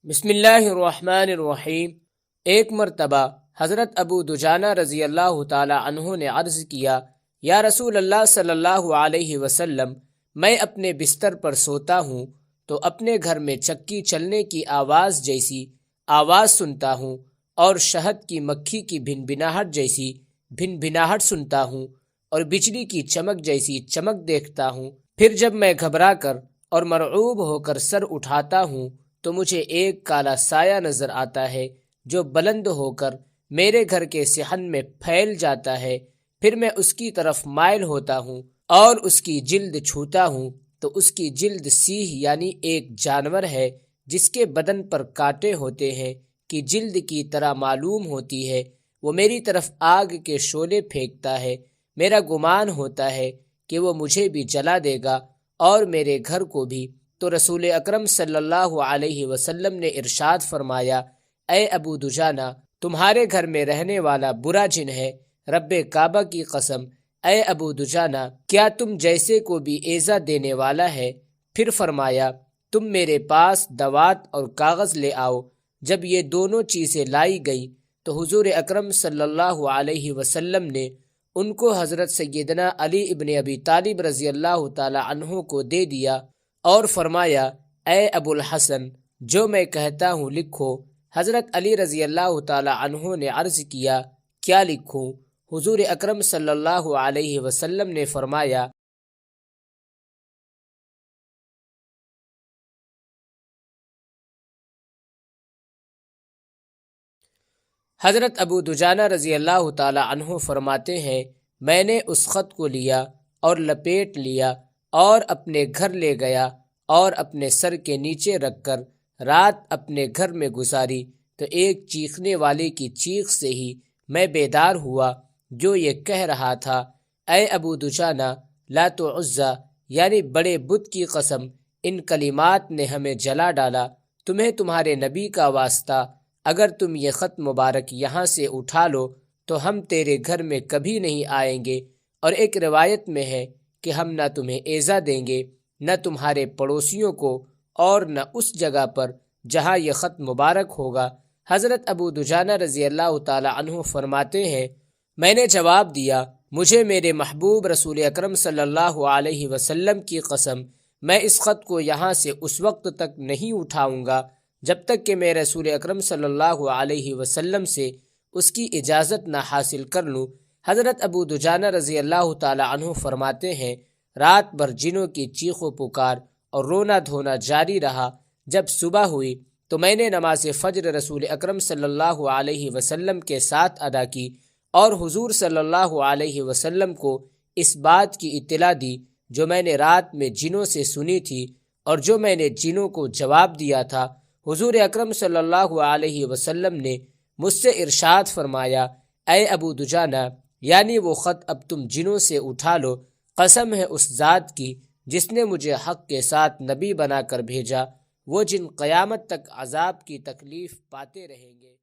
بسم اللہ الرحمن الرحیم۔ ایک مرتبہ حضرت ابو دجانہ رضی اللہ تعالی عنہ نے عرض کیا، یا رسول اللہ صلی اللہ علیہ وسلم، میں اپنے بستر پر سوتا ہوں تو اپنے گھر میں چکی چلنے کی آواز جیسی آواز سنتا ہوں اور شہد کی مکھی کی بھنبھناہٹ جیسی بھنبھناہٹ سنتا ہوں اور بجلی کی چمک جیسی چمک دیکھتا ہوں۔ پھر جب میں گھبرا کر اور مرعوب ہو کر سر اٹھاتا ہوں تو مجھے ایک کالا سایہ نظر آتا ہے جو بلند ہو کر میرے گھر کے صحن میں پھیل جاتا ہے۔ پھر میں اس کی طرف مائل ہوتا ہوں اور اس کی جلد چھوتا ہوں تو اس کی جلد سیہ یعنی ایک جانور ہے جس کے بدن پر کانٹے ہوتے ہیں کی جلد کی طرح معلوم ہوتی ہے۔ وہ میری طرف آگ کے شعلے پھینکتا ہے۔ میرا گمان ہوتا ہے کہ وہ مجھے بھی جلا دے گا اور میرے گھر کو بھی۔ تو رسول اکرم صلی اللہ علیہ وسلم نے ارشاد فرمایا، اے ابو دجانہ، تمہارے گھر میں رہنے والا برا جن ہے۔ رب کعبہ کی قسم، اے ابو دجانہ، کیا تم جیسے کو بھی ایذا دینے والا ہے؟ پھر فرمایا، تم میرے پاس دوات اور کاغذ لے آؤ۔ جب یہ دونوں چیزیں لائی گئی تو حضور اکرم صلی اللہ علیہ وسلم نے ان کو حضرت سیدنا علی ابن ابی طالب رضی اللہ تعالی عنہ کو دے دیا اور فرمایا، اے ابو الحسن، جو میں کہتا ہوں لکھو۔ حضرت علی رضی اللہ تعالی عنہ نے عرض کیا، کیا لکھوں؟ حضور اکرم صلی اللہ علیہ وسلم نے فرمایا، حضرت ابو دجانہ رضی اللہ تعالی عنہ فرماتے ہیں، میں نے اس خط کو لیا اور لپیٹ لیا اور اپنے گھر لے گیا اور اپنے سر کے نیچے رکھ کر رات اپنے گھر میں گزاری تو ایک چیخنے والے کی چیخ سے ہی میں بیدار ہوا جو یہ کہہ رہا تھا، اے ابو دجانہ، لات و عزیٰ یعنی بڑے بت کی قسم، ان کلمات نے ہمیں جلا ڈالا۔ تمہیں تمہارے نبی کا واسطہ، اگر تم یہ خط مبارک یہاں سے اٹھا لو تو ہم تیرے گھر میں کبھی نہیں آئیں گے، اور ایک روایت میں ہے کہ ہم نہ تمہیں ایذا دیں گے، نہ تمہارے پڑوسیوں کو، اور نہ اس جگہ پر جہاں یہ خط مبارک ہوگا۔ حضرت ابو دجانہ رضی اللہ تعالی عنہ فرماتے ہیں، میں نے جواب دیا، مجھے میرے محبوب رسول اکرم صلی اللہ علیہ وسلم کی قسم، میں اس خط کو یہاں سے اس وقت تک نہیں اٹھاؤں گا جب تک کہ میں رسول اکرم صلی اللہ علیہ وسلم سے اس کی اجازت نہ حاصل کر لوں۔ حضرت ابو دجانہ رضی اللہ تعالی عنہ فرماتے ہیں، رات بھر جنوں کی چیخ و پکار اور رونا دھونا جاری رہا۔ جب صبح ہوئی تو میں نے نماز فجر رسول اکرم صلی اللہ علیہ وسلم کے ساتھ ادا کی اور حضور صلی اللہ علیہ وسلم کو اس بات کی اطلاع دی جو میں نے رات میں جنوں سے سنی تھی اور جو میں نے جنوں کو جواب دیا تھا۔ حضور اکرم صلی اللہ علیہ وسلم نے مجھ سے ارشاد فرمایا، اے ابو دجانہ، یعنی وہ خط اب تم جنوں سے اٹھا لو۔ قسم ہے اس ذات کی جس نے مجھے حق کے ساتھ نبی بنا کر بھیجا، وہ جن قیامت تک عذاب کی تکلیف پاتے رہیں گے۔